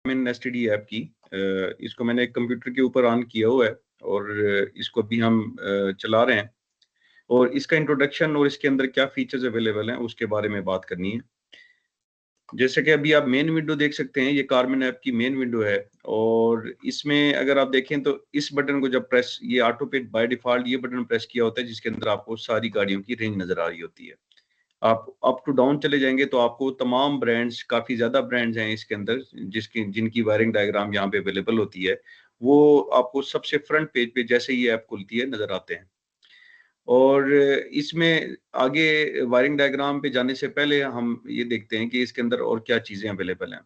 STD app की इसको मैंने एक कंप्यूटर के ऊपर ऑन किया हुआ है और इसको अभी हम चला रहे हैं और इसका इंट्रोडक्शन और इसके अंदर क्या फीचर्स अवेलेबल हैं उसके बारे में बात करनी है। जैसे कि अभी आप मेन विंडो देख सकते हैं, ये कार्बन ऐप की मेन विंडो है और इसमें अगर आप देखें तो इस बटन को जब प्रेस, ये ऑटो पे बाय डिफॉल्ट ये बटन प्रेस किया होता है जिसके अंदर आपको सारी गाड़ियों की रेंज नजर आ रही होती है। आप अप टू डाउन चले जाएंगे तो आपको तमाम ब्रांड्स, काफी ज्यादा ब्रांड्स हैं इसके अंदर जिसकी जिनकी वायरिंग डायग्राम यहाँ पे अवेलेबल होती है, वो आपको सबसे फ्रंट पेज पे जैसे ही ऐप खुलती है नजर आते हैं। और इसमें आगे वायरिंग डायग्राम पे जाने से पहले हम ये देखते हैं कि इसके अंदर और क्या चीजें अवेलेबल हैं।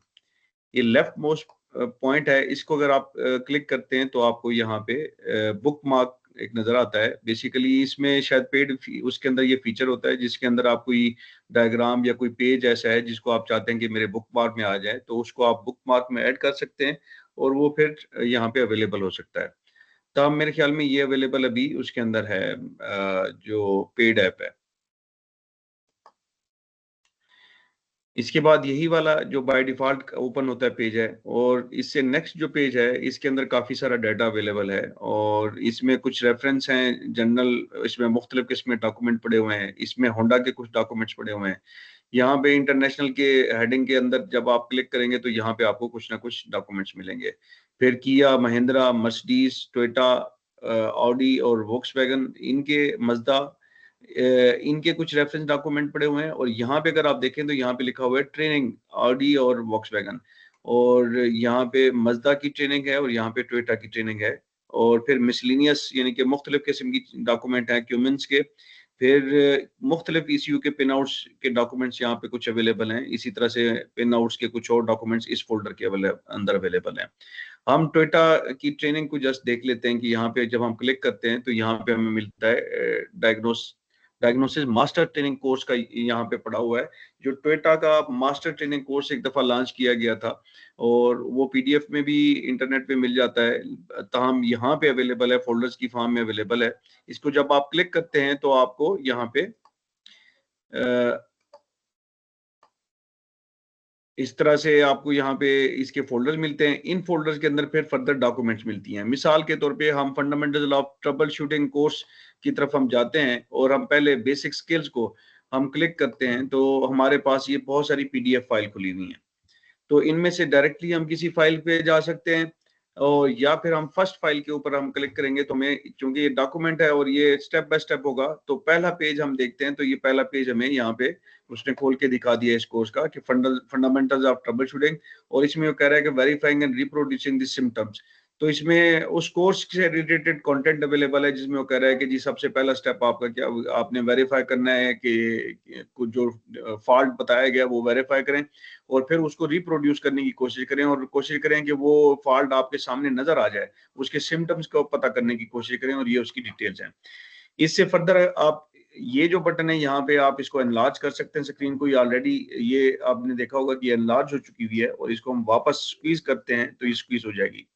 ये लेफ्ट मोस्ट पॉइंट है, इसको अगर आप क्लिक करते हैं तो आपको यहाँ पे बुक मार्क एक नजर आता है। बेसिकली इसमें शायद पेड उसके अंदर ये फीचर होता है जिसके अंदर आप कोई डायग्राम या कोई पेज ऐसा है जिसको आप चाहते हैं कि मेरे बुक मार्क में आ जाए, तो उसको आप बुक मार्क में ऐड कर सकते हैं और वो फिर यहाँ पे अवेलेबल हो सकता है। तब मेरे ख्याल में ये अवेलेबल अभी उसके अंदर है जो पेड ऐप है। इसके बाद यही वाला जो बाय डिफॉल्ट ओपन होता है पेज है और इससे नेक्स्ट जो पेज है इसके अंदर काफ़ी सारा डाटा अवेलेबल है और इसमें कुछ रेफरेंस हैं जनरल, इसमें मुख्तलिफ किस्म के डॉक्यूमेंट पड़े हुए हैं, इसमें होंडा के कुछ डॉक्यूमेंट्स पड़े हुए हैं। यहाँ पे इंटरनेशनल के हेडिंग के अंदर जब आप क्लिक करेंगे तो यहाँ पे आपको कुछ ना कुछ डॉक्यूमेंट्स मिलेंगे। फिर किया, महिंद्रा, मर्सिडीज, टोयोटा, ऑडी और वोक्सवैगन, इनके मजदा, इनके कुछ रेफरेंस डॉक्यूमेंट पड़े हुए हैं। और यहाँ पे अगर आप देखें तो यहाँ पे लिखा हुआ है ट्रेनिंग ऑडी और वॉक्सवैगन, और यहाँ पे मजदा की ट्रेनिंग है और यहाँ पे टोयोटा की ट्रेनिंग है। और फिर मिसलिनियस यानी कि मुख्तलिफ किस्म की डॉक्यूमेंट हैं क्यूमेंस के। फिर मुख्तलिफ ईसीयू के पिन आउट्स के डॉक्यूमेंट्स यहाँ पे कुछ अवेलेबल हैं। इसी तरह से पिन आउट्स के कुछ और डॉक्यूमेंट्स इस फोल्डर के अंदर अवेलेबल हैं। हम टोयोटा की ट्रेनिंग को जस्ट देख लेते हैं कि यहाँ पे जब हम क्लिक करते हैं तो यहाँ पे हमें मिलता है डायग्नोसिस मास्टर ट्रेनिंग कोर्स का यहाँ पे पड़ा हुआ है। जो टोयोटा का मास्टर ट्रेनिंग कोर्स एक दफा लॉन्च किया गया था और वो पीडीएफ में भी इंटरनेट पे मिल जाता है, ताहम यहाँ पे अवेलेबल है, फोल्डर्स की फॉर्म में अवेलेबल है। इसको जब आप क्लिक करते हैं तो आपको यहाँ पे इस तरह से आपको यहाँ पे इसके फोल्डर्स मिलते हैं। इन फोल्डर्स के अंदर फिर फर्दर डॉक्यूमेंट्स मिलती हैं। मिसाल के तौर पे हम fundamentals of trouble shooting course की तरफ हम जाते हैं और हम पहले बेसिक स्किल्स को हम क्लिक करते हैं तो हमारे पास ये बहुत सारी पीडीएफ फाइल खुली हुई हैं। तो इनमें से डायरेक्टली हम किसी फाइल पे जा सकते हैं और या फिर हम फर्स्ट फाइल के ऊपर हम क्लिक करेंगे तो हमें, क्योंकि ये डॉक्यूमेंट है और ये स्टेप बाय स्टेप होगा, तो पहला पेज हम देखते हैं तो ये पहला पेज हमें यहाँ पे उसने खोल के दिखा दिया इस कोर्स का कि फंडामेंटल्स ऑफ ट्रबल शूटिंग। और इसमें वो कह रहा है कि verifying and reproducing the symptoms. तो इसमें उस कोर्स से रिलेटेड कंटेंट अवेलेबल है जिसमें वो कह रहा है कि जी सबसे पहला स्टेप आपका क्या, आपने वेरीफाई करना है कि कुछ जो फॉल्ट बताया गया वो वेरीफाई करें और फिर उसको रिप्रोड्यूस करने की कोशिश करें और कोशिश करें कि वो फॉल्ट आपके सामने नजर आ जाए, उसके सिम्टम्स को पता करने की कोशिश करें और ये उसकी डिटेल्स हैं। इससे फर्दर आप ये जो बटन है यहाँ पे आप इसको एनलार्ज कर सकते हैं स्क्रीन को। ये ऑलरेडी ये आपने देखा होगा कि एनलार्ज हो चुकी हुई है और इसको हम वापस स्क्वीज करते हैं तो ये स्क्वीज हो जाएगी।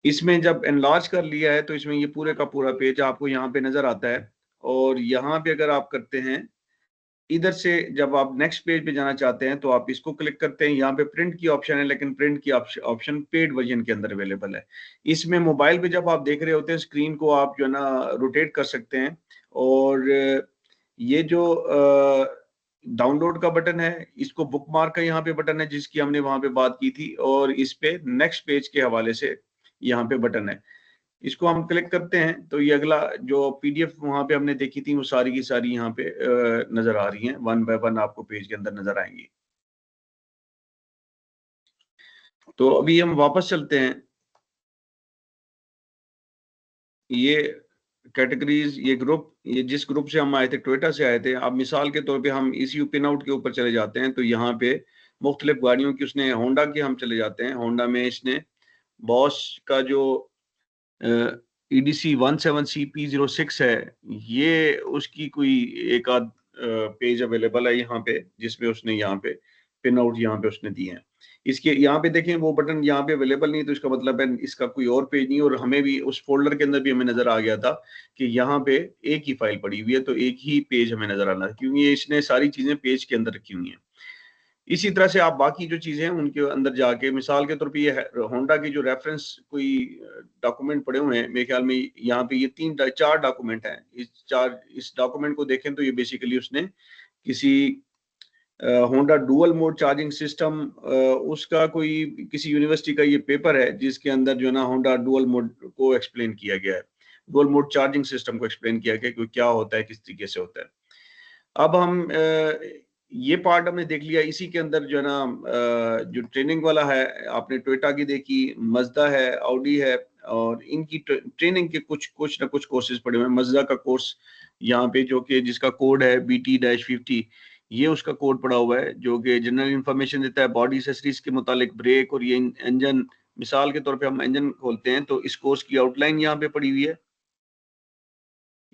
इसमें जब एनलार्ज कर लिया है तो इसमें ये पूरे का पूरा पेज आपको यहाँ पे नजर आता है। और यहाँ पे अगर आप करते हैं, इधर से जब आप नेक्स्ट पेज पे जाना चाहते हैं तो आप इसको क्लिक करते हैं। यहाँ पे प्रिंट की ऑप्शन है लेकिन प्रिंट की ऑप्शन पेड वर्जन के अंदर अवेलेबल है। इसमें मोबाइल पे जब आप देख रहे होते हैं स्क्रीन को आप जो है ना रोटेट कर सकते हैं। और ये जो डाउनलोड का बटन है, इसको बुकमार्क का यहाँ पे बटन है जिसकी हमने वहां पे बात की थी, और इस पे नेक्स्ट पेज के हवाले से यहाँ पे बटन है। इसको हम क्लिक करते हैं तो ये अगला जो पीडीएफ वहां पे हमने देखी थी वो सारी की सारी यहाँ पे नजर आ रही हैं, वन बाय वन आपको पेज के अंदर नजर आएंगी। तो अभी हम वापस चलते हैं। ये कैटेगरीज, ये ग्रुप, ये जिस ग्रुप से हम आए थे, टोयोटा से आए थे। अब मिसाल के तौर पे हम ईसीयू पिन आउट के ऊपर चले जाते हैं तो यहाँ पे मुख्तलिफ गाड़ियों की उसने, होंडा की हम चले जाते हैं। होंडा में इसने बॉश का जो EDC 17CP06 है, ये उसकी कोई एक आध पेज अवेलेबल है यहाँ पे जिसमें उसने यहाँ पे पिन आउट यहाँ पे उसने दिए हैं। इसके यहाँ पे देखें वो बटन यहाँ पे अवेलेबल नहीं, तो इसका मतलब है इसका कोई और पेज नहीं। और हमें भी उस फोल्डर के अंदर भी हमें नजर आ गया था कि यहाँ पे एक ही फाइल पड़ी हुई है, तो एक ही पेज हमें नजर आना है क्योंकि ये इसने सारी चीजें पेज के अंदर रखी हुई हैं। इसी तरह से आप बाकी जो चीज़ें हैं उनके अंदर जाके मिसाल के तौर पे ये होंडा की जो रेफरेंस कोई डॉक्यूमेंट पड़े हुए हैं, मेरे ख्याल में यहाँ पे ये 4 डॉक्यूमेंट हैं। इस डॉक्यूमेंट को देखें तो ये बेसिकली उसने किसी Honda dual mode charging system उसका कोई किसी यूनिवर्सिटी का ये पेपर है जिसके अंदर जो है ना होंडा डुअल मोड को एक्सप्लेन किया गया है। डुअल मोड चार्जिंग सिस्टम को एक्सप्लेन किया गया कि क्या होता है, किस तरीके से होता है। अब हम ये पार्ट हमने देख लिया। इसी के अंदर जो है ना जो ट्रेनिंग वाला है, आपने टोयोटा की देखी, मज़दा है, ऑडी है और इनकी ट्रेनिंग के कुछ ना कुछ कोर्सेज पड़े हुए हैं। मज़दा का कोर्स यहाँ पे जो कि जिसका कोड है BT-50, ये उसका कोड पड़ा हुआ है जो कि जनरल इन्फॉर्मेशन देता है बॉडी एक्सेसरीज के मुतालिक, ब्रेक और ये इंजन। मिसाल के तौर पे हम इंजन खोलते हैं तो इस कोर्स की आउटलाइन यहाँ पे पड़ी हुई है।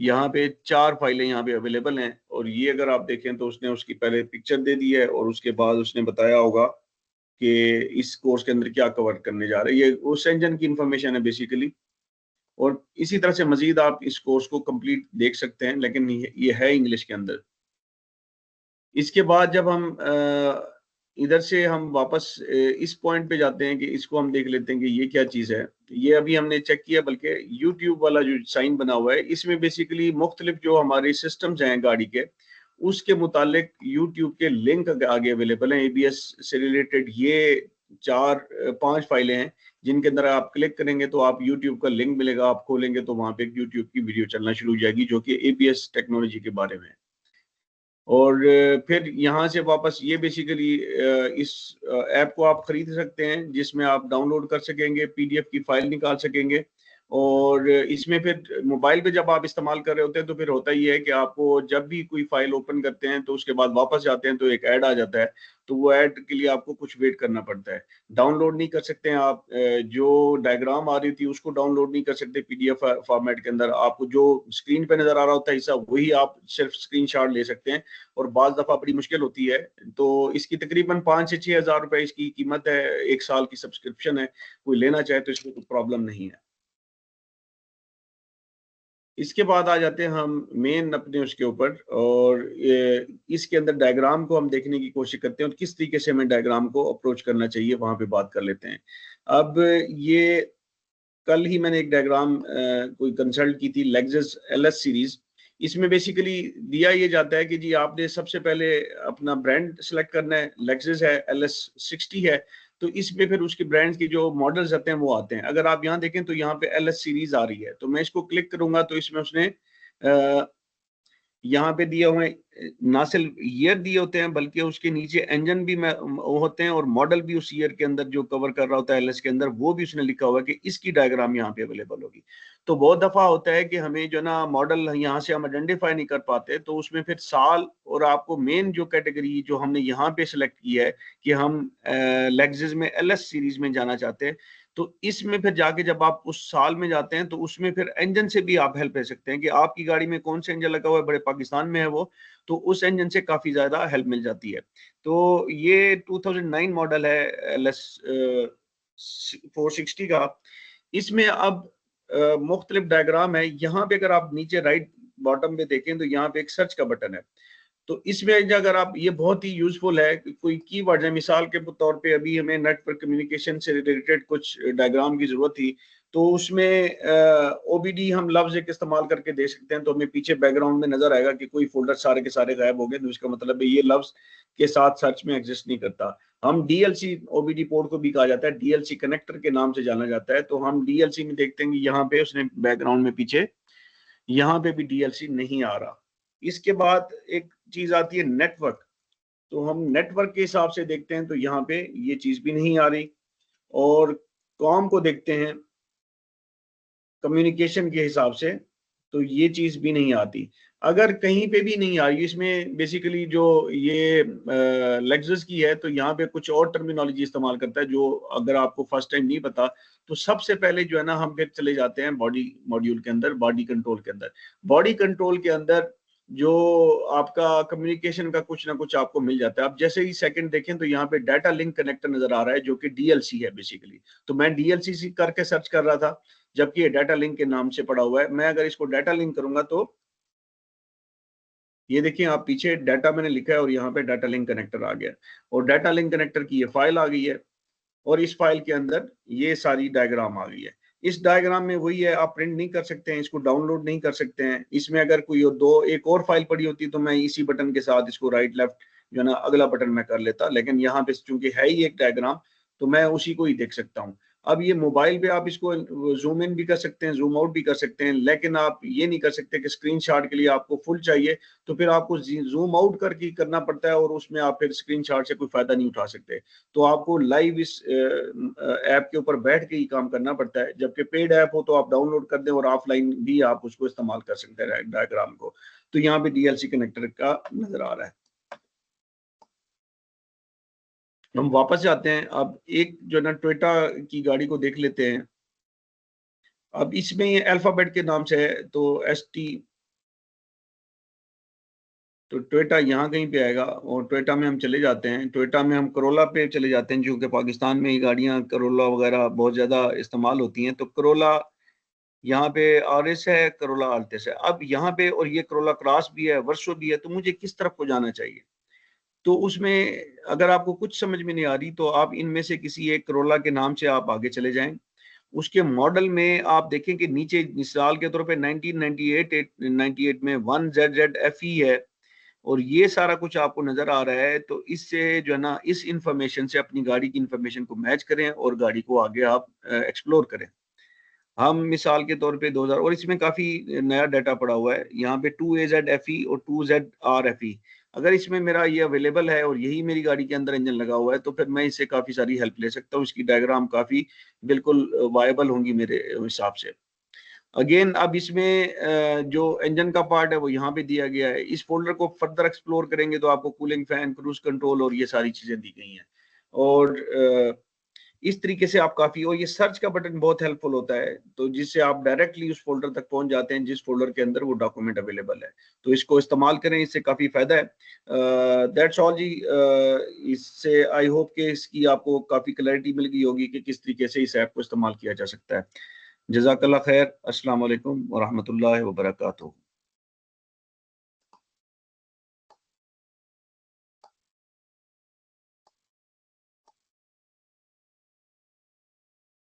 यहाँ पे 4 फाइलें यहाँ पे अवेलेबल हैं और ये अगर आप देखें तो उसने उसकी पहले पिक्चर दे दी है और उसके बाद उसने बताया होगा कि इस कोर्स के अंदर क्या कवर करने जा रहे हैं। ये उस इंजन की इंफॉर्मेशन है बेसिकली। और इसी तरह से मजीद आप इस कोर्स को कंप्लीट देख सकते हैं, लेकिन ये है इंग्लिश के अंदर। इसके बाद जब हम इधर से हम वापस इस पॉइंट पे जाते हैं कि इसको हम देख लेते हैं कि ये क्या चीज़ है। ये अभी हमने चेक किया, बल्कि यूट्यूब वाला जो साइन बना हुआ है इसमें बेसिकली मुख्तलिफ जो हमारे सिस्टम्स हैं गाड़ी के, उसके मुतालिक यूट्यूब के लिंक आगे अवेलेबल हैं। एबीएस से रिलेटेड ये 5 फाइलें हैं जिनके अंदर आप क्लिक करेंगे तो आप यूट्यूब का लिंक मिलेगा। आप खोलेंगे तो वहाँ पे यूट्यूब की वीडियो चलना शुरू हो जाएगी जो कि एबीएस टेक्नोलॉजी के बारे में है। और फिर यहाँ से वापस ये बेसिकली इस ऐप को आप खरीद सकते हैं जिसमें आप डाउनलोड कर सकेंगे, पीडीएफ की फाइल निकाल सकेंगे। और इसमें फिर मोबाइल पे जब आप इस्तेमाल कर रहे होते हैं तो फिर होता ये है कि आपको जब भी कोई फाइल ओपन करते हैं तो उसके बाद वापस जाते हैं तो एक ऐड आ जाता है, तो वो ऐड के लिए आपको कुछ वेट करना पड़ता है। डाउनलोड नहीं कर सकते हैं आप। जो डायग्राम आ रही थी उसको डाउनलोड नहीं कर सकते पीडीएफ फॉर्मेट के अंदर। आपको जो स्क्रीन पे नजर आ रहा होता है हिस्सा वही आप सिर्फ स्क्रीनशॉट ले सकते हैं और बाज़ दफ़ा बड़ी मुश्किल होती है। तो इसकी तकरीबन 5 से 6 हज़ार रुपए इसकी कीमत है, 1 साल की सब्सक्रिप्शन है। कोई लेना चाहे तो इसमें कोई प्रॉब्लम नहीं है। इसके बाद आ जाते हैं हम मेन अपने उसके ऊपर और इसके अंदर डायग्राम को हम देखने की कोशिश करते हैं और किस तरीके से हमें डायग्राम को अप्रोच करना चाहिए, वहाँ पे बात कर लेते हैं। अब ये कल ही मैंने एक डायग्राम कोई कंसल्ट की थी लेक्सस एलएस सीरीज। इसमें बेसिकली दिया ये जाता है कि जी आपने सबसे पहले अपना ब्रांड सेलेक्ट करना है। लेक्सस है, एलएस 60 है, तो इसमें फिर उसके ब्रांड के जो मॉडल्स आते हैं वो आते हैं। अगर आप यहाँ देखें तो यहाँ पे एलएस सीरीज आ रही है, तो मैं इसको क्लिक करूंगा तो इसमें उसने यहाँ पे दिए हुए ना सिर्फ ईयर दिए होते हैं बल्कि उसके नीचे इंजन भी वो होते हैं और मॉडल भी उस ईयर के अंदर जो कवर कर रहा होता है एलएस के अंदर, वो भी उसने लिखा हुआ है कि इसकी डायग्राम यहाँ पे अवेलेबल होगी। तो बहुत दफा होता है कि हमें जो ना मॉडल यहाँ से हम आइडेंटिफाई नहीं कर पाते, तो उसमें फिर साल और आपको मेन जो कैटेगरी जो हमने यहाँ पे सिलेक्ट की है कि हम लेक्सस में एलएस सीरीज में जाना चाहते हैं, तो इसमें फिर जाके जब आप उस साल में जाते हैं तो उसमें फिर इंजन से भी आप हेल्प ले सकते हैं कि आपकी गाड़ी में कौन सा इंजन लगा हुआ है, बड़े पाकिस्तान में है वो, तो उस इंजन से काफी ज्यादा हेल्प मिल जाती है। तो ये 2009 मॉडल है एलएस 460 का। इसमें अब मुख्तलिफ डायग्राम है। यहाँ पे अगर आप नीचे राइट बॉटम पे देखें तो यहाँ पे एक सर्च का बटन है। तो इसमें अगर आप, ये बहुत ही यूजफुल है, कोई कीवर्ड है, मिसाल के तौर पे अभी हमें नेटवर्क कम्युनिकेशन से रिलेटेड कुछ डायग्राम की जरूरत थी, तो उसमें ओबीडी हम लफ्ज एक इस्तेमाल करके दे सकते हैं, तो हमें पीछे बैकग्राउंड में नजर आएगा कि कोई फोल्डर सारे के सारे गायब हो गए, तो इसका मतलब है ये लफ्ज के साथ सर्च में एग्जिस्ट नहीं करता। हम डीएलसी ओबीडी पोर्ट को भी कहा जाता है, डीएलसी कनेक्टर के नाम से जाना जाता है। तो हम डीएलसी में देखते हैं कि यहाँ पे उसने बैकग्राउंड में पीछे यहाँ पे भी डीएलसी नहीं आ रहा। इसके बाद एक चीज आती है नेटवर्क। तो हम नेटवर्क के हिसाब से देखते हैं तो यहाँ पे ये चीज भी नहीं आ रही। और कॉम को देखते हैं कम्युनिकेशन के हिसाब से, तो ये चीज भी नहीं आती। अगर कहीं पे भी नहीं आ रही, इसमें बेसिकली जो ये लेक्सस की है तो यहाँ पे कुछ और टर्मिनोलॉजी इस्तेमाल करता है जो अगर आपको फर्स्ट टाइम नहीं पता, तो सबसे पहले जो है ना हम फिर चले जाते हैं बॉडी मॉड्यूल के अंदर, बॉडी कंट्रोल के अंदर। बॉडी कंट्रोल के अंदर जो आपका कम्युनिकेशन का कुछ ना कुछ आपको मिल जाता है। आप जैसे ही सेकंड देखें तो यहाँ पे डाटा लिंक कनेक्टर नजर आ रहा है जो कि डीएलसी है बेसिकली। तो मैं डीएलसी करके सर्च कर रहा था जबकि ये डाटा लिंक के नाम से पड़ा हुआ है। मैं अगर इसको डाटा लिंक करूंगा तो ये देखिए आप पीछे डाटा मैंने लिखा है और यहाँ पे डाटा लिंक कनेक्टर आ गया और डाटा लिंक कनेक्टर की ये फाइल आ गई है और इस फाइल के अंदर ये सारी डायग्राम आ गई है। इस डायग्राम में वही है, आप प्रिंट नहीं कर सकते हैं, इसको डाउनलोड नहीं कर सकते हैं। इसमें अगर कोई एक और फाइल पड़ी होती तो मैं इसी बटन के साथ इसको राइट लेफ्ट जो है ना अगला बटन मैं कर लेता, लेकिन यहाँ पे चूंकि है ही एक डायग्राम तो मैं उसी को ही देख सकता हूँ। अब ये मोबाइल पे आप इसको जूम इन भी कर सकते हैं, जूम आउट भी कर सकते हैं, लेकिन आप ये नहीं कर सकते कि स्क्रीनशॉट के लिए आपको फुल चाहिए तो फिर आपको जूम आउट करके करना पड़ता है और उसमें आप फिर स्क्रीनशॉट से कोई फायदा नहीं उठा सकते। तो आपको लाइव इस ऐप के ऊपर बैठ के ही काम करना पड़ता है। जबकि पेड ऐप हो तो आप डाउनलोड कर दें और ऑफलाइन भी आप उसको इस्तेमाल कर सकते हैं डायग्राम को। तो यहाँ पे डीएलसी कनेक्टर का नजर आ रहा है। हम वापस जाते हैं, अब एक जो है ना टोयोटा की गाड़ी को देख लेते हैं। अब इसमें ये अल्फाबेट के नाम से है तो ST, तो टोयोटा यहाँ कहीं पे आएगा और टोयोटा में हम चले जाते हैं। टोयोटा में हम करोला पे चले जाते हैं, जो कि पाकिस्तान में ये गाड़ियाँ करोला वगैरह बहुत ज़्यादा इस्तेमाल होती हैं। तो करोला यहाँ पे RS है, करोला अल्टिस है। अब यहाँ पे और ये करोला क्रॉस भी है, वर्सो भी है, तो मुझे किस तरफ को जाना चाहिए? तो उसमें अगर आपको कुछ समझ में नहीं आ रही तो आप इनमें से किसी एक करोला के नाम से आप आगे चले जाएं। उसके मॉडल में आप देखें कि नीचे मिसाल के तौर पे 1998 में 1ZZFE है और ये सारा कुछ आपको नजर आ रहा है। तो इससे जो है ना इस इंफॉर्मेशन से अपनी गाड़ी की इंफॉर्मेशन को मैच करें और गाड़ी को आगे आप एक्सप्लोर करें। हम मिसाल के तौर पे 2000 और इसमें काफी नया डाटा पड़ा हुआ है यहाँ पे 2AZFE और 2ZRFE। अगर इसमें मेरा ये अवेलेबल है और यही मेरी गाड़ी के अंदर इंजन लगा हुआ है तो फिर मैं इससे काफी सारी हेल्प ले सकता हूँ। इसकी डायग्राम काफी बिल्कुल वायबल होंगी मेरे हिसाब से। अगेन अब इसमें जो इंजन का पार्ट है वो यहाँ पे दिया गया है। इस फोल्डर को फर्दर एक्सप्लोर करेंगे तो आपको कूलिंग फैन, क्रूज कंट्रोल और ये सारी चीजें दी गई हैं। और इस तरीके से आप काफी, और ये सर्च का बटन बहुत हेल्पफुल होता है तो जिससे आप डायरेक्टली उस फोल्डर तक पहुंच जाते हैं जिस फोल्डर के अंदर वो डॉक्यूमेंट अवेलेबल है। तो इसको इस्तेमाल करें, इससे काफी फायदा है। दैट्स ऑल जी। इससे आई होप कि इसकी आपको काफी क्लैरिटी मिल गई होगी कि किस तरीके से इस ऐप को इस्तेमाल किया जा सकता है। जज़ाकल्लाह खैर। अस्सलाम वालेकुम व रहमतुल्लाहि व बरकातुहू।